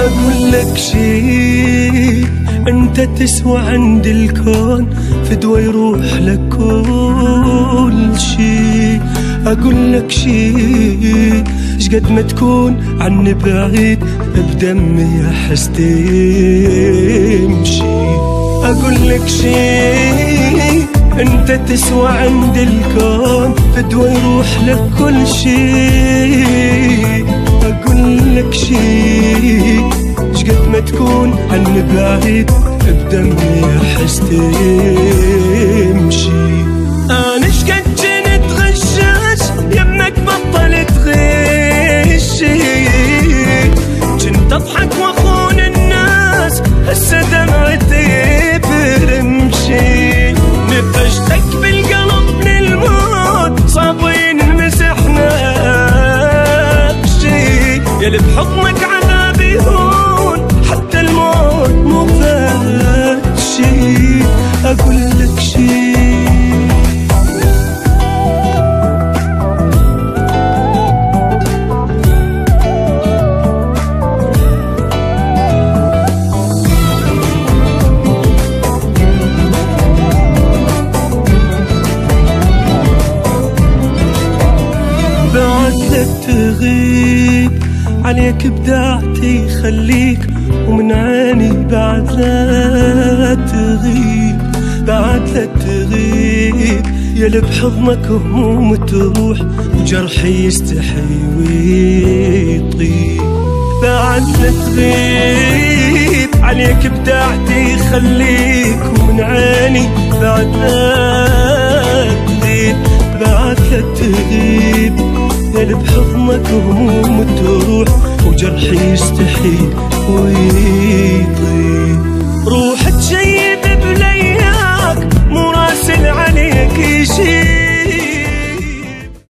أقول لك شي، أنت تسوى عند الكون، فدوى يروح لك كل شي. أقول لك شي، شقد ما تكون عني بعيد بدمي أحس تمشي. أقول لك شي، أنت تسوى عند الكون، فدوى يروح لك كل شي. أقول لك شي، شقد ما تكون عني بعيد بدمي أحس تمشي. أنا شقد جنت غشاش يمك بطل تغشي، جنت أضحك وأخون الناس هسه دمعتي برمشي. نفشتك بالقلب من الموت صابين مسحنا بشي، يلي بحضنك عذابي هون حتى الموت مو فاتشي. أقول لك شي، بعد تغيب عليك بداعتي خليك، ومن عيني بعد لا تغيب. بعد لا تغيب يلي بحضنك هموم تروح، وجرحي يستحي ويطيب. بعد لا تغيب عليك بداعتي خليك، ومن عيني بعد لا تغيب. بعد لا تغيب يلي بحضنك هموم تروح، وجرحي يستحي ويطيب. روح تشيب بلياك مو راسل عليك شي،